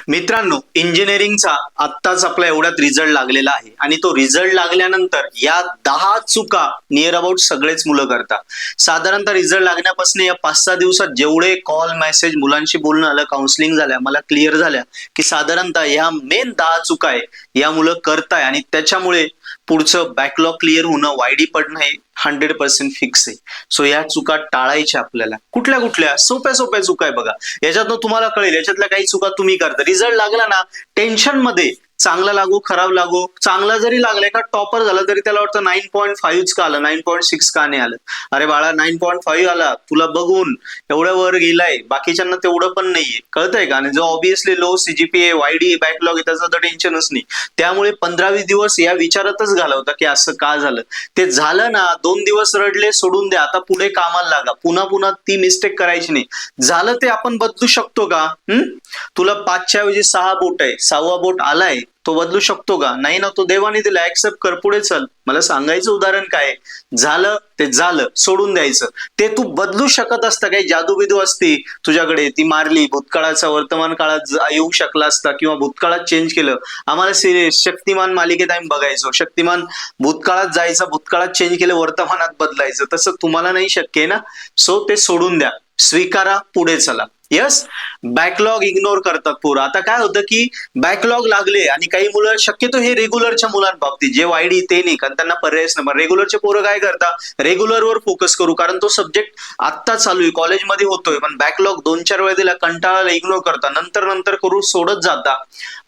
मित्रांनो, इंजिनिअरिंगचा आत्ताच आपला एवढ्यात रिझल्ट लागलेला आहे आणि तो रिझल्ट लागल्यानंतर या 10 चुका नियर अबाउट सगळेच मुलं करतात. साधारणतः रिझल्ट लागण्यापासून या 5-6 दिवसात जेवढे कॉल मेसेज मुलांशी बोलणं आलं, काउन्सिलिंग झाल्या, मला क्लिअर झाल्या की साधारणतः या मेन 10 चुका आहे या मुलं करताय आणि त्याच्यामुळे पुढचं बॅकलॉग क्लिअर होणं, वायडी पडणं हे 100% फिक्स आहे. सो या चुका टाळायच्या आपल्याला. कुठल्या कुठल्या? सोप्या सोप्या चुका आहे बघा. याच्यातनं तुम्हाला कळेल याच्यातल्या काही चुका तुम्ही करता. रिझल्ट लागला ना, टेन्शन मध्ये चांगला लागो खराब लागो, चांगला जरी लागला का टॉपर झाला तरी त्याला वाटतं 9.5 का आलं, 9.6 का नाही आलं. अरे बाळा, 9.5 आला, तुला बघून एवढ्या वर गेलाय, बाकीच्यांना तेवढं पण नाहीये, कळतंय का? आणि जो ऑब्विसली लो सीजीपीए, वायडी, बॅकलॉग आहे त्याचं तर टेन्शनच नाही. त्यामुळे 15-20 दिवस या विचारातच घालवता की असं का झालं. ते झालं ना, 2 दिवस रडले, सोडून द्या, आता पुढे कामाला लागा. पुन्हा पुन्हा ती मिस्टेक करायची नाही. झालं ते आपण बदलू शकतो का? तुला 5च्या ऐवजी 6 बोट आहे, 6वा बोट आलाय, तो बदलू शकतो का? नाही ना, तो देवाने दिला, ऍक्सेप्ट कर, पुढे चल. मला सांगायचं उदाहरण काय? झालं ते झालं, सोडून द्यायचं. ते तू बदलू शकत असता, काही जादूबिदू असती तुझ्याकडे, ती मारली, भूतकाळाचा वर्तमान काळात येऊ शकला असता किंवा भूतकाळात चेंज केलं. आम्हाला सिरीज शक्तिमान मालिकेत आम्ही बघायचो, शक्तिमान भूतकाळात जायचं, भूतकाळात चेंज केलं, वर्तमानात बदलायचं. तसं तुम्हाला नाही शक्य आहे ना. सो ते सोडून द्या, स्वीकारा, पुढे चला. यस, बॅकलॉग इग्नोर करतात पोरं. आता काय होतं की बॅकलॉग लागले आणि काही मुलं, शक्यतो हे रेग्युलरच्या मुलांबाबतीत, जे वायडी ते नाही, कारण त्यांना पर्यायच नाही. रेग्युलरचे पोरं काय करतात, रेग्युलरवर फोकस करू, कारण तो सब्जेक्ट आत्ता चालू आहे, कॉलेजमध्ये होतोय, पण बॅकलॉग 2-4 वेळा दिला, कंटाळाला इग्नोर करता, नंतर करू सोडत जाता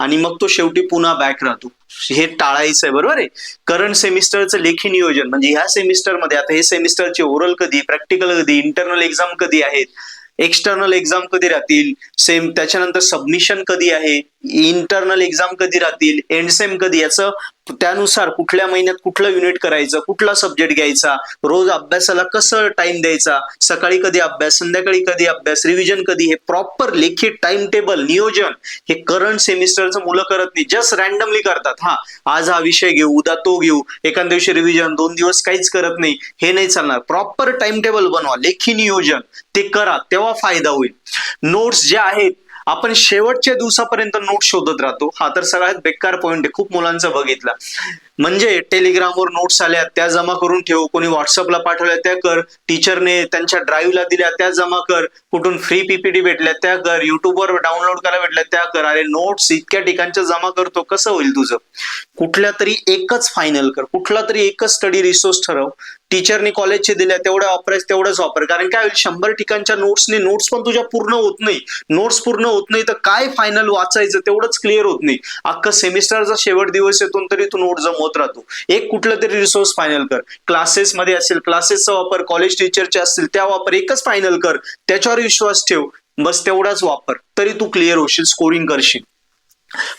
आणि मग तो शेवटी पुन्हा बॅक राहतो. हे टाळायचं आहे, बरोबर आहे. करंट सेमिस्टरचं लेखी नियोजन, म्हणजे ह्या सेमिस्टरमध्ये आता हे सेमिस्टरचे ओरल कधी, प्रॅक्टिकल कधी, इंटरनल एक्झाम कधी आहेत, एक्सटर्नल एक्झाम कधी राहतील, सेम त्याच्यानंतर सबमिशन कधी आहे, इंटरनल एक्झाम कधी राहतील, एंड सेम कधी, याचं त्यानुसार कुठल्या महिन्यात कुठलं युनिट करायचं, कुठला सब्जेक्ट घ्यायचा, रोज अभ्यासाला कसं टाइम द्यायचा, सकाळी कधी अभ्यास, संध्याकाळी कधी अभ्यास, रिव्हिजन कधी, हे प्रॉपर लेखी टाइम टेबल नियोजन हे करंट सेमिस्टरचं मुलं करत नाही, जस्ट रॅन्डमली करतात. हा, आज हा विषय घेऊ, उद्या तो घेऊ, एखाद्या दिवशी रिव्हिजन, 2 दिवस काहीच करत नाही, हे नाही चालणार. प्रॉपर टाइम टेबल बनवा, लेखी नियोजन ते करा, तेव्हा फायदा होईल. नोट्स ज्या आहेत, आपण शेवटच्या दिवसापर्यंत नोट्स शोधत राहतो. हा तर सगळ्यात बेकार पॉइंट आहे, खूप मुलांचा बघितला. म्हणजे टेलिग्रामवर नोट्स आल्या त्या जमा करून ठेव, कोणी व्हॉट्सअपला पाठवल्या त्या कर, टीचरने त्यांच्या ड्राईव्हला दिल्या त्या जमा कर, कुठून फ्री पीपीटी भेटल्या त्या कर, युट्यूबवर डाउनलोड करायला भेटल्या त्या कर. अरे नोट्स इतक्या ठिकाणच्या जमा करतो, कसं होईल तुझं? कुठल्या तरी एकच फायनल कर, कुठला तरी एकच स्टडी रिसोर्स ठरव. टीचरने कॉलेजचे दिल्या तेवढ्या वापरायचं, तेवढंच वापर. कारण काय होईल, 100 ठिकाणच्या नोट्सने नोट्स पण तुझ्या पूर्ण होत नाही. नोट्स पूर्ण होत नाही तर काय फायनल वाचायचं तेवढंच क्लिअर होत नाही. अख्खा सेमिस्टरचा शेवट दिवस येतो तरी तू नोट जमवत राहतो. एक कुठलं तरी रिसोर्स फायनल कर. क्लासेसमध्ये असेल, क्लासेसचा वापर, कॉलेज टीचरचे असतील त्या वापर, एकच फायनल कर, त्याच्यावर विश्वास ठेव, बस तेवढाच वापर, तरी तू क्लिअर होशील, स्कोरिंग करशील.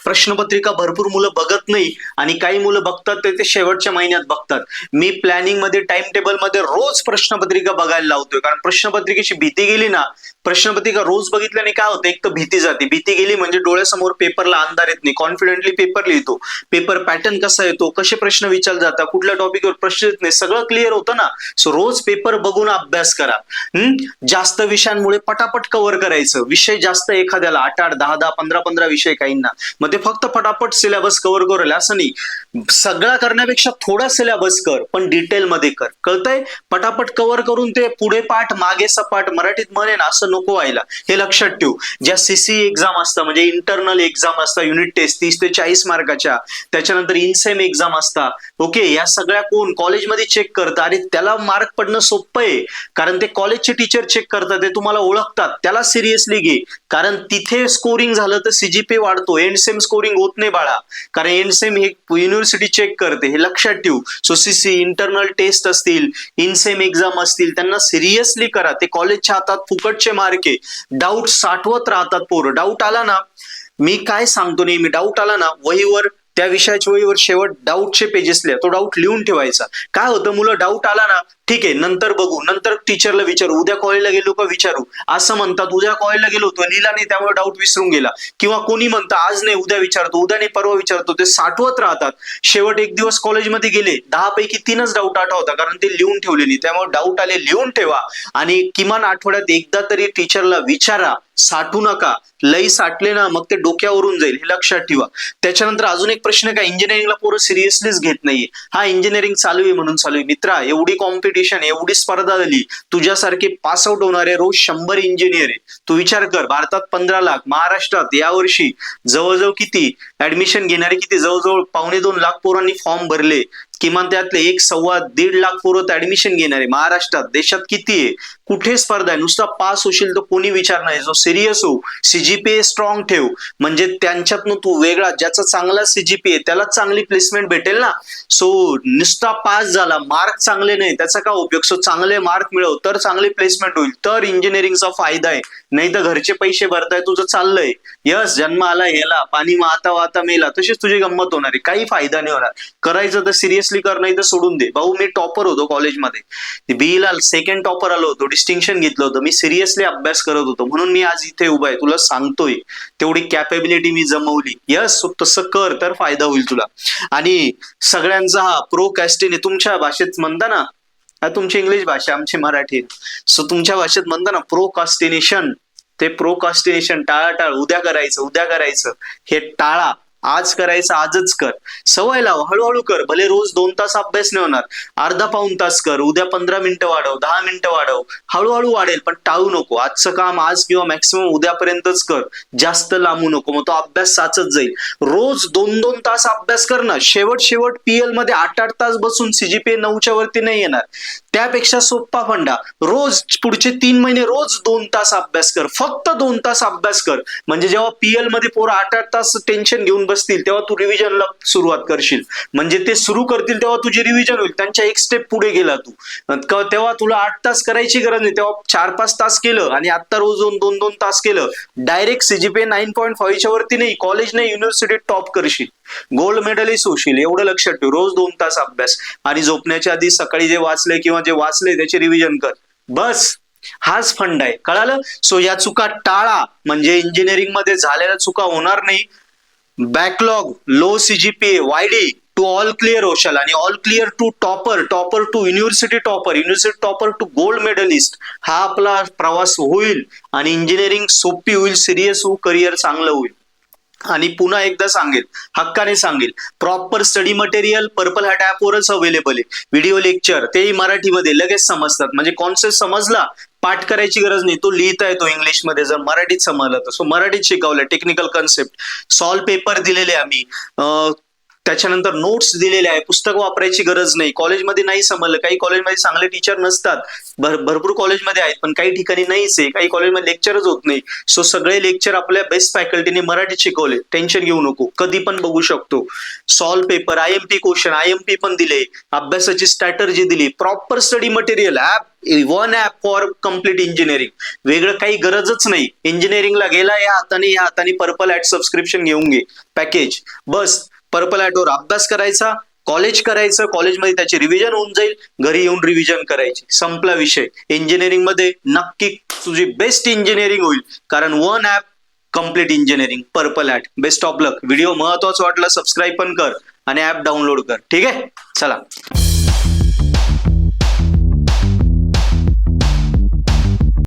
प्रश्नपत्रिका भरपूर मुलं बघत नाही आणि काही मुलं बघतात ते शेवटच्या महिन्यात बघतात. मी प्लॅनिंग मध्ये, टाइम टेबल मध्ये रोज प्रश्नपत्रिका बघायला लावतोय, कारण प्रश्नपत्रिकेची भीती गेली ना, प्रश्नपत्रिका रोज बघितल्याने काय होतं, एक तर भीती जाते, भीती गेली म्हणजे डोळ्यासमोर पेपरला अंधार येत नाही, कॉन्फिडेंटली पेपर लिहितो, पेपर पॅटर्न कसा येतो, कसे प्रश्न विचारले जातात, कुठल्या टॉपिकवर प्रश्न येत नाही, सगळं क्लिअर होतं ना. सो रोज पेपर बघून अभ्यास करा. जास्त विषयांमुळे पटापट कव्हर करायचं. विषय जास्त एखाद्याला 8-8, 10-10, 15-15 विषय काहींना, मग ते फक्त फटाफट सिलेबस कव्हर करेल असं नाही. सगळा करण्यापेक्षा थोडा सिलेबस कर, पण डिटेल मध्ये कर, कळतंय? पटापट कव्हर करून ते पुढे पाठ मागे सपाट, मराठीत म्हणेन असं नको व्हायला, हे लक्षात ठेव. ज्या सीसी एक्झाम असतात, म्हणजे इंटरनल एक्झाम असतात, युनिट टेस्ट 30 ते 40 मार्काच्या, त्याच्यानंतर इनसेम एक्झाम असतात, ओके, या सगळ्या कोण कॉलेजमध्ये चेक करतात. आणि त्याला मार्क पडणं सोपं आहे, कारण ते कॉलेजचे टीचर चेक करतात, ते तुम्हाला ओळखतात, त्याला सिरियसली घे, कारण तिथे स्कोरिंग झालं तर सीजीपी वाढतो. एंड सेम स्कोरिंग होत नाही बाळा, कारण एंड सेम हे युनिव्हर्सिटी चेक करते, हे लक्षात ठेवू. सो सीसी, इंटरनल टेस्ट असतील, इनसेम एक्झाम असतील, त्यांना सिरियसली करा. ते कॉलेजच्या हातात फुकटचे मार्क आहे. डाऊट साठवत राहतात पोरं. डाऊट आला ना, मी काय सांगतो नेहमी, डाऊट आला ना, वहीवर त्या विषयाच्या वहीवर शेवट डाऊटचे पेजेस लिहा. तो डाऊट लिहून ठेवायचा. काय होतं, मुलं डाऊट आला ना, ठीक आहे नंतर बघू, नंतर टीचरला विचारू, उद्या कॉलेजला गेलो का विचारू, असं म्हणतात. उद्या कॉलेजला गेलो तो लिहिला नाही त्यामुळे डाऊट विसरून गेला, किंवा कोणी म्हणतं आज नाही उद्या विचारतो, उद्या नाही परवा विचारतो, ते साठवत राहतात. शेवट एक दिवस कॉलेजमध्ये गेले, 10 पैकी 3च डाऊट आठवता, कारण ते लिहून ठेवले नाही. त्यामुळे डाऊट आले लिहून ठेवा आणि किमान आठवड्यात एकदा तरी टीचरला विचारा. साठवू नका, लई साठले ना मग ते डोक्यावरून जाईल, हे लक्षात ठेवा. त्याच्यानंतर अजून एक प्रश्न, काय इंजिनिअरिंगला पोरं सिरियसलीच घेत नाहीये. हा इंजिनिअरिंग चालू आहे म्हणून चालू आहे. मित्रा, एवढी कॉम्पिटिशन, एवढी स्पर्धा झाली, तुझ्यासारखे पास आउट होणारे रोज 100 इंजिनियर आहे. तू विचार कर, भारतात 15 लाख, महाराष्ट्रात यावर्षी जवळजवळ किती ऍडमिशन घेणारे, किती जवळजवळ 2.25 लाख पोरांनी फॉर्म भरले. किमान त्यातले 1-1.25 लाख पोरं ऍडमिशन घेणारे. महाराष्ट्रात, देशात किती आहे? कुठे स्पर्धा आहे? नुसता पास होशील तर कोणी विचार नाही. जो सिरियस हो, सीजीपीए स्ट्रॉंग ठेव, म्हणजे त्यांच्यातनं तू वेगळा, ज्याचा चांगला सीजीपीए त्याला चांगली प्लेसमेंट भेटेल ना. सो नुसता पास झाला, मार्क चांगले नाही, त्याचा काय उपयोग. सो चांगले मार्क मिळव तर चांगली प्लेसमेंट होईल, तर इंजिनिअरिंगचा फायदा आहे. नाही तर घरचे पैसे भरताय, तुझं चाललंय यस जन्म आला याला, पाणी वाहता वाहता मेला, तशीच तुझी गंमत होणार आहे, काही फायदा नाही होणार. करायचं तर सिरियसली कर, नाही तर सोडून दे. भाऊ, मी टॉपर होतो कॉलेजमध्ये, बीईला सेकंड टॉपर आलो होतो, डिस्टिंक्शन घेतलं होतं. मी सिरियसली अभ्यास करत होतो, म्हणून मी आज इथे उभा आहे, तुला सांगतोय. तेवढी कॅपेबिलिटी मी जमवली. यस, तसं कर तर फायदा होईल तुला. आणि सगळ्यांचा हा प्रोकॅस्टिने, तुमच्या भाषेत म्हणता ना, तुमची इंग्लिश भाषा, आमची मराठी, सो तुमच्या भाषेत म्हणता ना प्रोकास्टिनेशन, ते प्रोकास्टिनेशन टाळाटाळ, उद्या करायचं हे टाळा. आज करायचं आजच कर, सवय लाव, हळूहळू कर. भले रोज 2 तास अभ्यास नाही होणार, अर्धा पाऊण तास कर, उद्या 15 मिनिटं वाढव, 10 मिनिटं वाढव, हळूहळू वाढेल, पण टाळू नको. आजचं काम आज किंवा मॅक्सिमम उद्यापर्यंतच कर, जास्त लांबू नको, मग तो अभ्यास साचत जाईल. रोज 2-2 तास अभ्यास कर ना. शेवट पीएल मध्ये 8-8 तास बसून सीजीपीए 9च्या वरती नाही येणार. त्यापेक्षा सोप्पा फंडा, रोज पुढचे 3 महिने रोज 2 तास अभ्यास कर, फक्त 2 तास अभ्यास कर. म्हणजे जेव्हा पीएल मध्ये पोरं 8-8 तास टेन्शन घेऊन बसतील, तेव्हा तू रिव्हिजनला सुरुवात करशील. म्हणजे ते सुरू करतील तेव्हा तुझी रिव्हिजन होईल, त्यांच्या एक स्टेप पुढे गेला तू. तेव्हा तुला 8 तास करायची गरज नाही, तेव्हा 4-5 तास केलं, आणि आता रोज 2-2 तास केलं, डायरेक्ट सीजीपीए 9.5च्या वरती नाही, कॉलेज नाही, युनिव्हर्सिटीत टॉप करशील, गोल्ड मेडलिस्ट होशील. एवढं लक्षात ठेव. रोज 2 तास अभ्यास, आणि झोपण्याच्या आधी सकाळी जे वाचले किंवा जे वाचले त्याचे रिव्हिजन कर. बस, हाच फंड आहे, कळालं. सो या चुका टाळा, म्हणजे इंजिनिअरिंग मध्ये झालेल्या चुका होणार नाही. Backlog, low CGPA, YD to all clear होशाल, आणि all clear to topper, topper to university topper, university topper to gold medalist. हा आपला प्रवास होईल, आणि इंजिनिअरिंग सोपी होईल, सिरियस होऊ, करिअर चांगलं होईल. आणि पुन्हा एकदा सांगेल, हक्काने सांगेल, proper study material purple hat ऍपवरच अवेलेबल आहे. व्हिडिओ लेक्चर, तेही मराठीमध्ये लगेच समजतात. म्हणजे कॉन्सेप्ट समजला, पाठ करायची गरज नाही, तो लिहिता येतो इंग्लिशमध्ये, जर मराठीत समजलं तर. सो मराठीत शिकवलंय, टेक्निकल कन्सेप्ट, सॉल्व पेपर दिलेले आम्ही, त्याच्यानंतर नोट्स दिलेले आहे, पुस्तक वापरायची गरज नाही. कॉलेजमध्ये नाही समजलं, काही कॉलेजमध्ये चांगले टीचर नसतात, भरपूर कॉलेजमध्ये आहेत, पण काही ठिकाणी नाहीच आहे, काही कॉलेजमध्ये लेक्चरच होत नाही. सो सगळे लेक्चर आपल्या बेस्ट फॅकल्टीने मराठीत शिकवले, टेन्शन घेऊ नको, कधी पण बघू शकतो. Solve paper, IMP question, IMP पण दिले, अभ्यासाची स्ट्रॅटर्जी दिली, proper study material, one app for complete engineering. वेगळं काही गरजच नाही. इंजिनिअरिंगला गेला या हाताने पर्पल ऍट सबस्क्रिप्शन घेऊन घे पॅकेज, बस पर्पल ऍटवर अभ्यास करायचा, कॉलेज करायचं, कॉलेजमध्ये त्याची रिव्हिजन होऊन जाईल, घरी येऊन रिव्हिजन करायची, संपला विषय. इंजिनिअरिंग मध्ये नक्की तुझी बेस्ट इंजिनिअरिंग होईल, कारण one app complete engineering, purple at. Best of luck. Video महत्वाचा वाटला सबस्क्राईब पण कर, आणि ऍप डाउनलोड कर, ठीक आहे. चला.